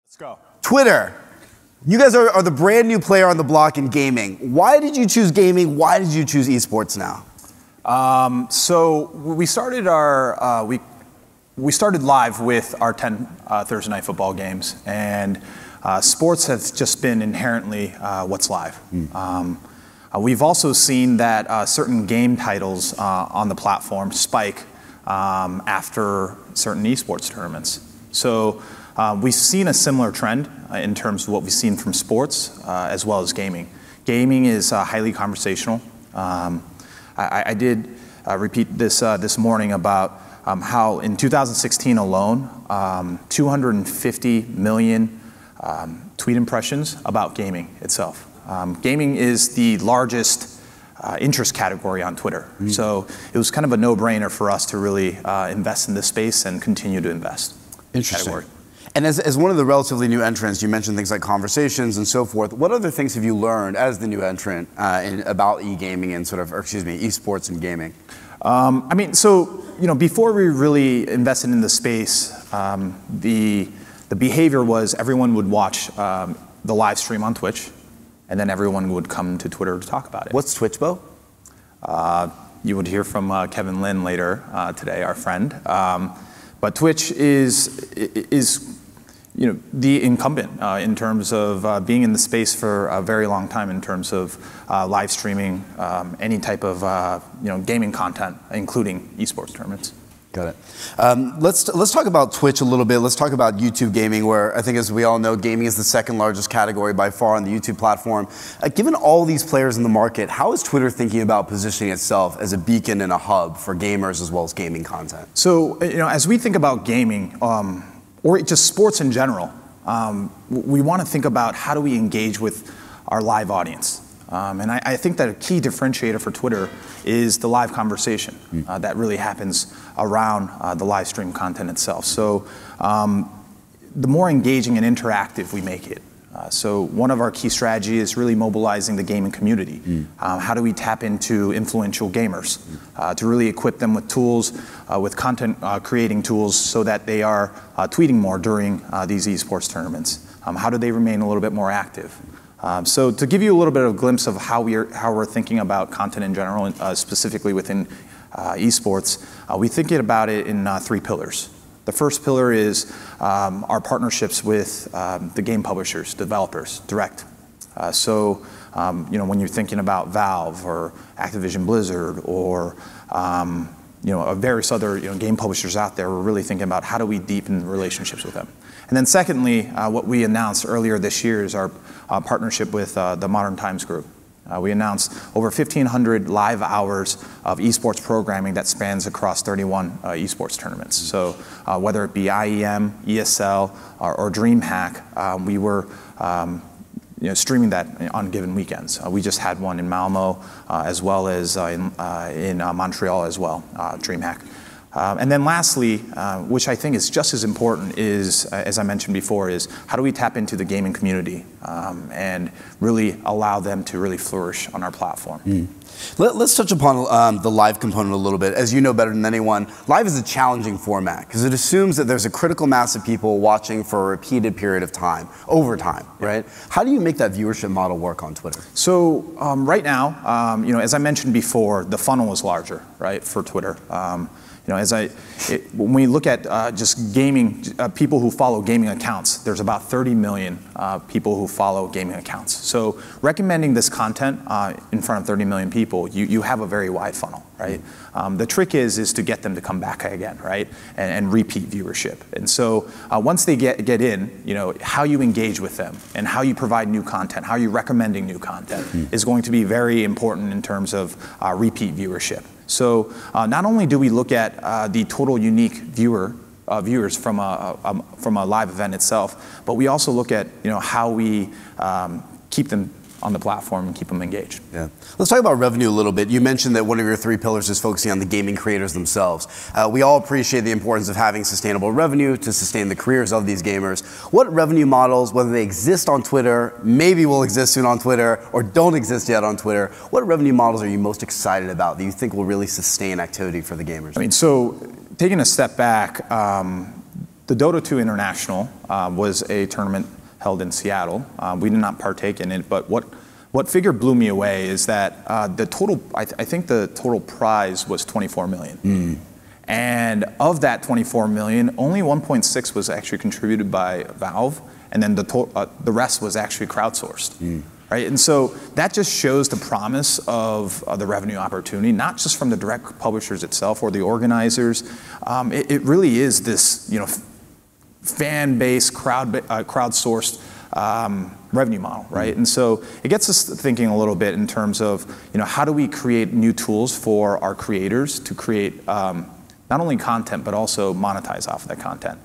Let's go. Twitter. You guys are the brand new player on the block in gaming. Why did you choose gaming? Why did you choose esports now? So we started we started live with our 10 Thursday night football games, and sports has just been inherently what's live. We've also seen that certain game titles on the platform spike after certain esports tournaments. So we've seen a similar trend in terms of what we've seen from sports as well as gaming. Gaming is highly conversational. I did repeat this this morning about how in 2016 alone, 250 million tweet impressions about gaming itself. Gaming is the largest interest category on Twitter. So it was kind of a no-brainer for us to really invest in this space and continue to invest. Interesting. Category. And as one of the relatively new entrants, you mentioned things like conversations and so forth. What other things have you learned as the new entrant about e-gaming and esports and gaming? I mean, so before we really invested in the space, the behavior was everyone would watch the live stream on Twitch, and then everyone would come to Twitter to talk about it. What's Twitch, Bo? You would hear from Kevin Lin later today, our friend. But Twitch is the incumbent in terms of being in the space for a very long time in terms of live streaming any type of gaming content, including esports tournaments. Got it. Let's talk about Twitch a little bit. Let's talk about YouTube gaming, where I think, as we all know, gaming is the second largest category by far on the YouTube platform. Given all these players in the market, how is Twitter thinking about positioning itself as a beacon and a hub for gamers as well as gaming content? So, as we think about gaming, or just sports in general, we want to think about how do we engage with our live audience. And I think that a key differentiator for Twitter is the live conversation that really happens around the live stream content itself. So the more engaging and interactive we make it. So one of our key strategies is really mobilizing the gaming community. How do we tap into influential gamers to really equip them with tools, with content creating tools so that they are tweeting more during these esports tournaments? How do they remain a little bit more active? So to give you a little bit of a glimpse of how we're thinking about content in general, and specifically within esports, we think about it in three pillars. The first pillar is our partnerships with the game publishers, developers, direct. So when you're thinking about Valve or Activision Blizzard or various other game publishers out there, we're really thinking about how do we deepen relationships with them. And then secondly, what we announced earlier this year is our partnership with the Modern Times Group. We announced over 1,500 live hours of esports programming that spans across 31 esports tournaments. So whether it be IEM, ESL, or DreamHack, we were streaming that on given weekends. We just had one in Malmo as well as in Montreal as well, DreamHack. And then lastly, which I think is just as important, is, as I mentioned before, is how do we tap into the gaming community and really allow them to really flourish on our platform. Let's touch upon the live component a little bit. As you know better than anyone, live is a challenging format because it assumes that there's a critical mass of people watching for a repeated period of time, over time, right? How do you make that viewership model work on Twitter? So right now, as I mentioned before, the funnel is larger, right, for Twitter. When we look at just gaming, people who follow gaming accounts, there's about 30 million people who follow gaming accounts. So recommending this content in front of 30 million people, you have a very wide funnel, right? The trick is to get them to come back again, right? And repeat viewership. And so once they get in, how you engage with them and how you provide new content, how you're recommending new content is going to be very important in terms of repeat viewership. So not only do we look at the total unique viewers from a live event itself, but we also look at how we keep them on the platform and keep them engaged. Yeah. Let's talk about revenue a little bit. You mentioned that one of your three pillars is focusing on the gaming creators themselves. We all appreciate the importance of having sustainable revenue to sustain the careers of these gamers. What revenue models, whether they exist on Twitter, maybe will exist soon on Twitter, or don't exist yet on Twitter, what revenue models are you most excited about that you think will really sustain activity for the gamers? I mean, so taking a step back, the Dota 2 International was a tournament held in Seattle. We did not partake in it, but what figure blew me away is that the total, I think the total prize was 24 million. And of that 24 million, only 1.6 was actually contributed by Valve, and then the rest was actually crowdsourced. Right? And so that just shows the promise of the revenue opportunity, not just from the direct publishers itself or the organizers. It really is this, fan-based, crowdsourced revenue model, right? And so it gets us thinking a little bit in terms of, how do we create new tools for our creators to create not only content, but also monetize off of that content.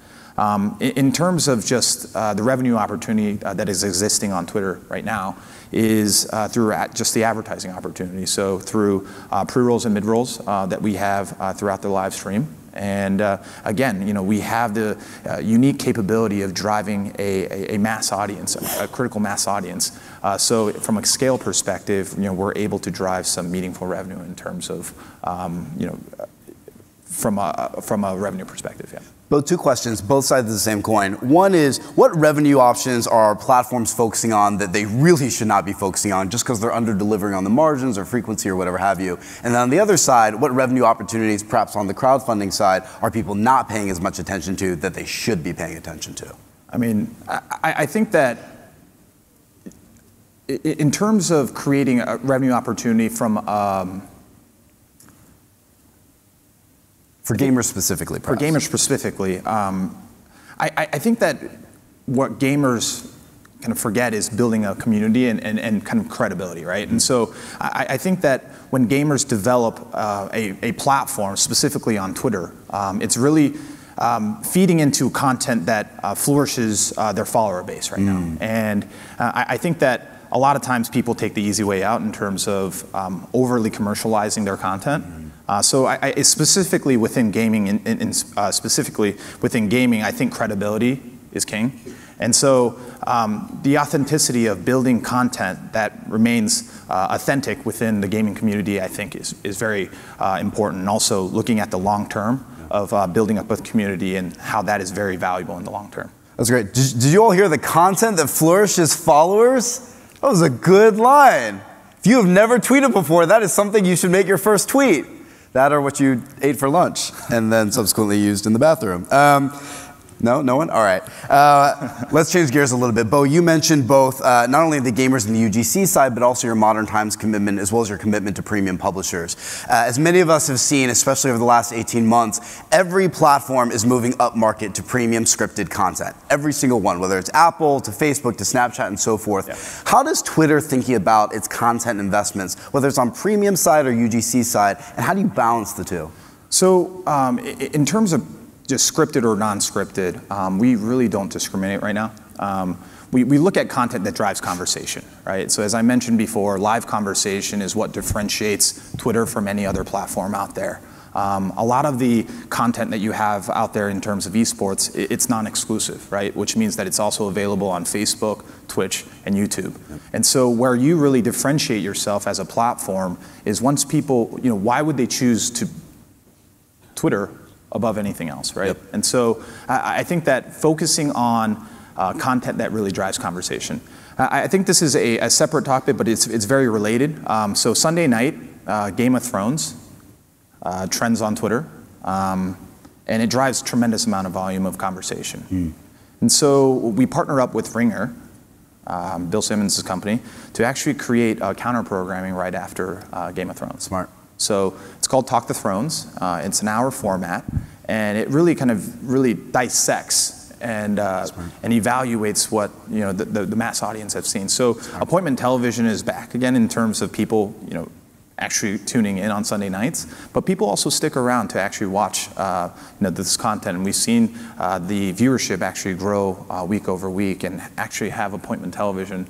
In terms of just the revenue opportunity that is existing on Twitter right now is through just the advertising opportunity. So through pre-rolls and mid-rolls that we have throughout the live stream. And again, we have the unique capability of driving a mass audience, a critical mass audience. So from a scale perspective, we're able to drive some meaningful revenue in terms of, from a revenue perspective, yeah. Both two questions, both sides of the same coin. One is, what revenue options are platforms focusing on that they really should not be focusing on just because they're under-delivering on the margins or frequency or whatever have you? And then on the other side, what revenue opportunities, perhaps on the crowdfunding side, are people not paying as much attention to that they should be paying attention to? I mean, I think that in terms of creating a revenue opportunity from for gamers specifically, perhaps. For gamers specifically, I think that what gamers kind of forget is building a community and kind of credibility, right? And so I think that when gamers develop a platform, specifically on Twitter, it's really feeding into content that flourishes their follower base right now. And I think that a lot of times people take the easy way out in terms of overly commercializing their content. So specifically within gaming, specifically within gaming, I think credibility is king. And so the authenticity of building content that remains authentic within the gaming community, I think is very important. And also looking at the long term of building up a community and how that is very valuable in the long term. That's great. Did you all hear the content that flourishes followers? That was a good line. If you have never tweeted before, that is something you should make your first tweet. That or what you ate for lunch and then subsequently used in the bathroom. No one? All right. Let's change gears a little bit. Bo, you mentioned both not only the gamers and the UGC side, but also your modern times commitment, as well as your commitment to premium publishers. As many of us have seen, especially over the last 18 months, every platform is moving up market to premium scripted content. Every single one, whether it's Apple, to Facebook, to Snapchat, and so forth. Yeah. How does Twitter thinking about its content investments, whether it's on premium side or UGC side, and how do you balance the two? So in terms of just scripted or non-scripted, we really don't discriminate right now. We look at content that drives conversation, right? So as I mentioned before, live conversation is what differentiates Twitter from any other platform out there. A lot of the content that you have out there in terms of esports, it's non-exclusive, right? Which means that it's also available on Facebook, Twitch, and YouTube. Yep. And so where you really differentiate yourself as a platform is once people, why would they choose to Twitter above anything else, right? Yep. And so I think that focusing on content that really drives conversation. I think this is a separate topic, but it's very related. So Sunday night, Game of Thrones trends on Twitter, and it drives tremendous amount of volume of conversation. And so we partner up with Ringer, Bill Simmons' company, to actually create counter-programming right after Game of Thrones. Smart. So it's called Talk the Thrones. It's an hour format, and it really kind of dissects and evaluates what the mass audience have seen. So appointment television is back again in terms of people actually tuning in on Sunday nights, but people also stick around to actually watch this content, and we've seen the viewership actually grow week over week, and actually have appointment television.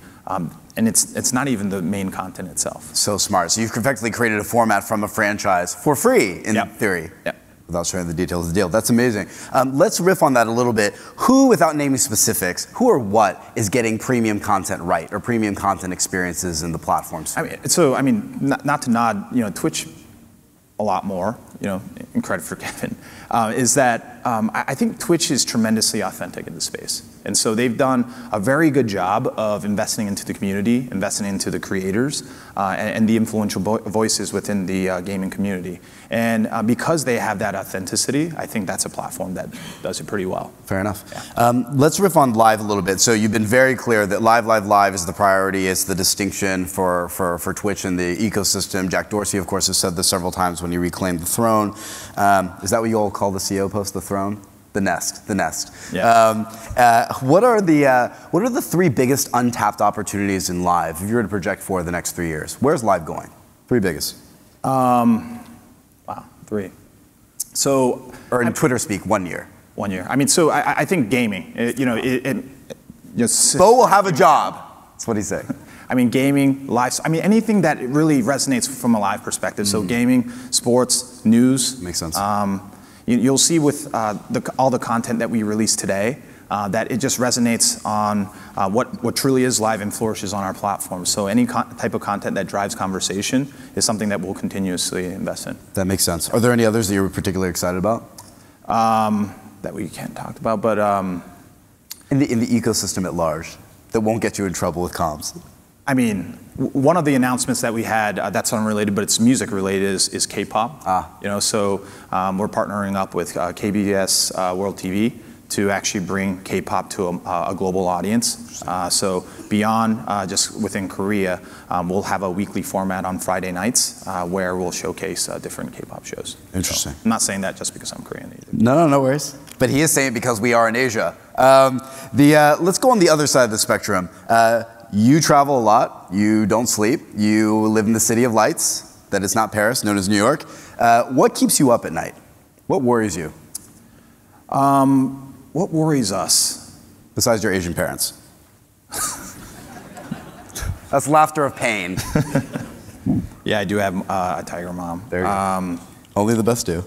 And it's not even the main content itself. So smart. So you've effectively created a format from a franchise for free, in theory. Yep. Without sharing the details of the deal. That's amazing. Let's riff on that a little bit. Who, without naming specifics, who or what is getting premium content right, or premium content experiences in the platforms? Not to nod, Twitch a lot more, and credit for Kevin, is that I think Twitch is tremendously authentic in the space. And so they've done a very good job of investing into the community, investing into the creators, and the influential voices within the gaming community. And because they have that authenticity, I think that's a platform that does it pretty well. Fair enough. Yeah. Let's riff on live a little bit. So you've been very clear that live is the priority. It's the distinction for Twitch and the ecosystem. Jack Dorsey, of course, has said this several times when he reclaimed the throne. Is that what you all call the CEO post, the throne? The nest. Yeah. What are the 3 biggest untapped opportunities in live if you were to project for the next 3 years? Where's live going? 3 biggest. Wow, 3. So, or in Twitter speak, 1 year. 1 year. I mean, so I think gaming. Bo will have a job. That's what he's saying. I mean, gaming, live. I mean, anything that really resonates from a live perspective. So, gaming, sports, news. Makes sense. You'll see with all the content that we release today that it just resonates on what truly is live and flourishes on our platform. So any type of content that drives conversation is something that we'll continuously invest in. That makes sense. Are there any others that you're particularly excited about? That we can't talk about, but in the ecosystem at large, that won't get you in trouble with comms. I mean, one of the announcements that we had that's unrelated, but it's music related, is K-pop. So we're partnering up with KBS World TV to actually bring K-pop to a global audience. So beyond just within Korea, we'll have a weekly format on Friday nights where we'll showcase different K-pop shows. Interesting. So I'm not saying that just because I'm Korean either. No worries. But he is saying it because we are in Asia. Let's go on the other side of the spectrum. You travel a lot, you don't sleep, you live in the city of lights, that is not Paris, known as New York. What keeps you up at night? What worries you? What worries us? Besides your Asian parents. That's laughter of pain. Yeah, I do have a tiger mom. There you go. Only the best do.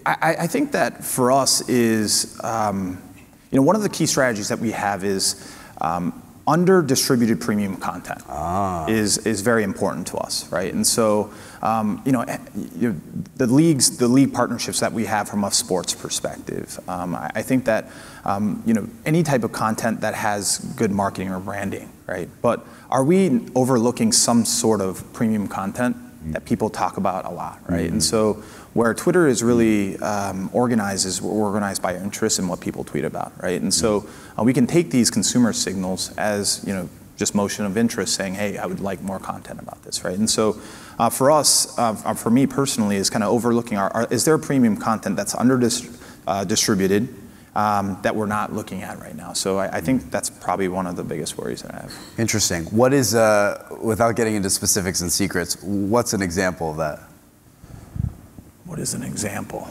I think that for us is, one of the key strategies that we have is under-distributed premium content is very important to us, right? And so, the league partnerships that we have from a sports perspective, I think that, any type of content that has good marketing or branding, right? But are we overlooking some sort of premium content that people talk about a lot, right? And so, where Twitter is really organized is we're organized by interest in what people tweet about, right? And so we can take these consumer signals as just motion of interest, saying, hey, I would like more content about this, right? And so for us, for me personally, is kind of overlooking is there premium content that's distributed that we're not looking at right now? So I think that's probably one of the biggest worries that I have. Interesting. What is, without getting into specifics and secrets, what's an example of that? What is an example?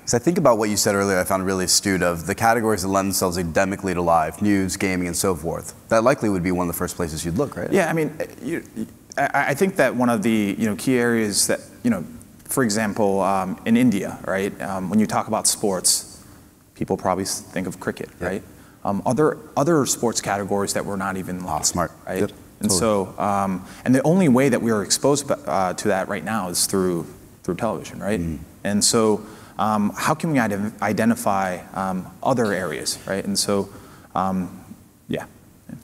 So I think about what you said earlier, I found really astute, of the categories that lend themselves endemically to live, news, gaming, and so forth. That likely would be one of the first places you'd look, right? Yeah, I mean, I think that one of the key areas that, for example, in India, right, when you talk about sports, people probably think of cricket, right? Other sports categories that we're not even looking at, smart, right? Yep. And so, and the only way that we are exposed to that right now is through television, right? And so, how can we identify other areas, right? And so, yeah.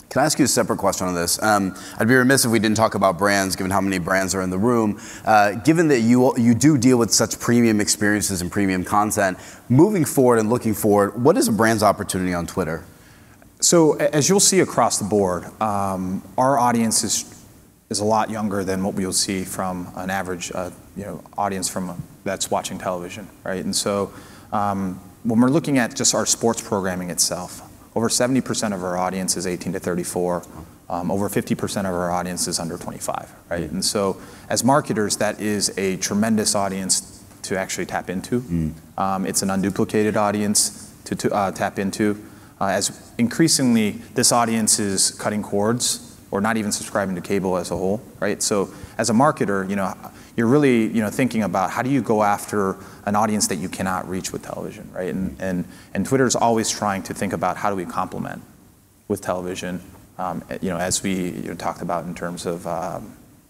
Can I ask you a separate question on this? I'd be remiss if we didn't talk about brands, given how many brands are in the room. Given that you do deal with such premium experiences and premium content, moving forward and looking forward, what is a brand's opportunity on Twitter? So, as you'll see across the board, our audience is a lot younger than what we'll see from an average audience that's watching television, right? And so when we're looking at just our sports programming itself, over 70% of our audience is 18 to 34. Over 50% of our audience is under 25, right? And so as marketers, that is a tremendous audience to actually tap into. It's an unduplicated audience to tap into. As increasingly this audience is cutting cords or not even subscribing to cable as a whole, right? So as a marketer, you're really thinking about how do you go after an audience that you cannot reach with television, right? And Twitter is always trying to think about how do we complement with television, as we talked about in terms of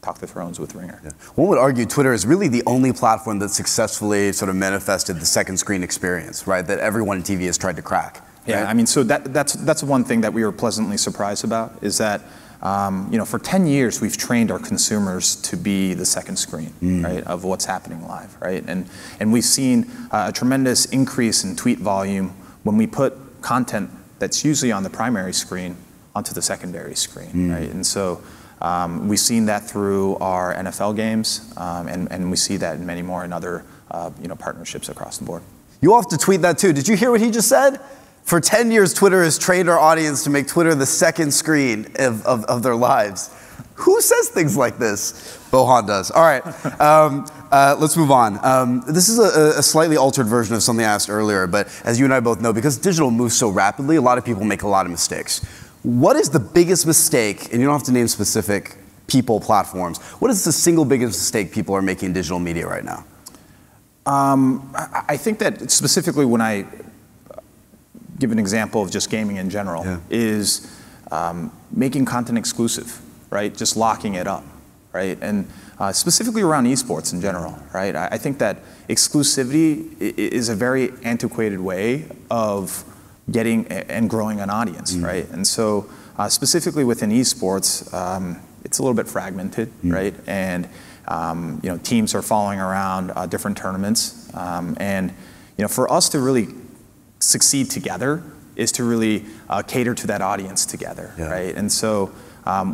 Talk the Thrones with Ringer. Yeah. One would argue Twitter is really the only platform that successfully sort of manifested the second screen experience, right? That everyone in TV has tried to crack. Yeah, right? I mean, so that's one thing that we were pleasantly surprised about is that, for 10 years we've trained our consumers to be the second screen, right, of what's happening live, right? And we've seen a tremendous increase in tweet volume when we put content that's usually on the primary screen onto the secondary screen, right? And so we've seen that through our NFL games, and we see that in many more in other partnerships across the board. You all have to tweet that too. Did you hear what he just said? For 10 years, Twitter has trained our audience to make Twitter the second screen of their lives. Who says things like this? Bohan does. All right, let's move on. This is a slightly altered version of something I asked earlier, but as you and I both know, because digital moves so rapidly, a lot of people make a lot of mistakes. What is the biggest mistake, and you don't have to name specific people, platforms, what is the single biggest mistake people are making in digital media right now? I think that specifically when I give an example of just gaming in general, is making content exclusive, right? Just locking it up, right? And specifically around esports in general, right? I think that exclusivity is a very antiquated way of getting and growing an audience, right? And so specifically within esports, it's a little bit fragmented, right? And teams are following around different tournaments, and for us to really succeed together is to really cater to that audience together, right? And so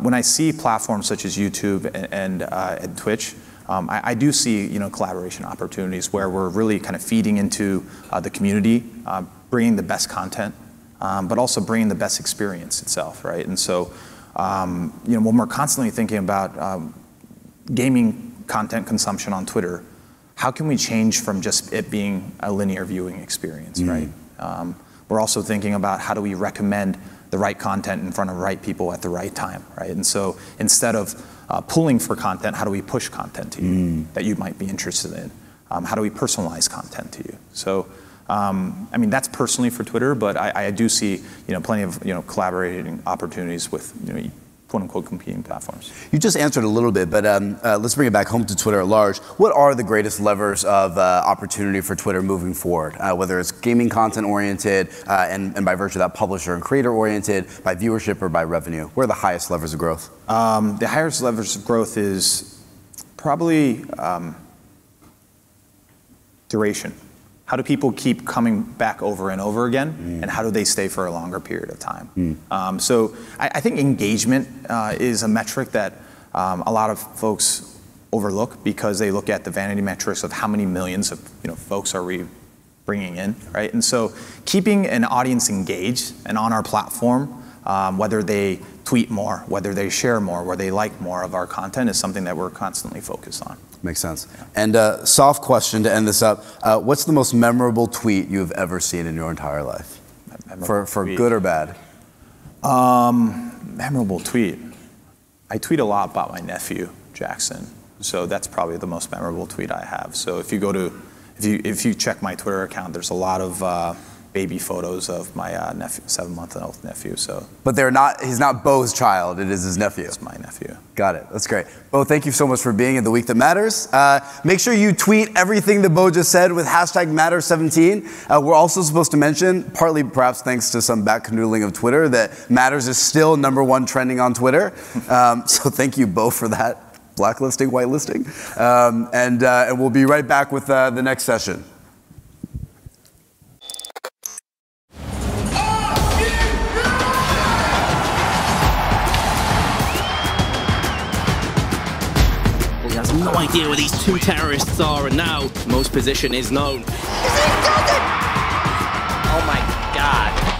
when I see platforms such as YouTube and Twitch, I do see collaboration opportunities where we're really kind of feeding into the community, bringing the best content, but also bringing the best experience itself, right? And so when we're constantly thinking about gaming content consumption on Twitter, how can we change from just it being a linear viewing experience, right? We're also thinking about how do we recommend the right content in front of the right people at the right time, right? And so instead of pulling for content, how do we push content to you that you might be interested in? How do we personalize content to you? So, I mean, that's personally for Twitter, but I do see plenty of collaborating opportunities with quote-unquote competing platforms. You just answered a little bit, but let's bring it back home to Twitter at large. What are the greatest levers of opportunity for Twitter moving forward? Whether it's gaming content oriented and by virtue of that publisher and creator oriented, by viewership or by revenue? Where are the highest levers of growth? The highest levers of growth is probably duration. How do people keep coming back over and over again, and how do they stay for a longer period of time? So I think engagement is a metric that a lot of folks overlook because they look at the vanity metrics of how many millions of folks are we bringing in, right? And so keeping an audience engaged and on our platform, whether they tweet more, whether they share more, whether they like more of our content is something that we're constantly focused on. Makes sense. And soft question to end this up. What's the most memorable tweet you've ever seen in your entire life? For good or bad? Memorable tweet. I tweet a lot about my nephew, Jackson. So that's probably the most memorable tweet I have. So if you check my Twitter account, there's a lot of baby photos of my nephew, 7-month-old nephew. So, but he's not Bo's child, it is his nephew. It's my nephew. Got it, that's great. Bo, thank you so much for being in The Week That Matters. Make sure you tweet everything that Bo just said with #Matters17. We're also supposed to mention, partly perhaps thanks to some back canoodling of Twitter, that Matters is still #1 trending on Twitter. So thank you, Bo, for that blacklisting, whitelisting. And we'll be right back with the next session. No idea where these two terrorists are, and now Mo's position is known. Oh my God.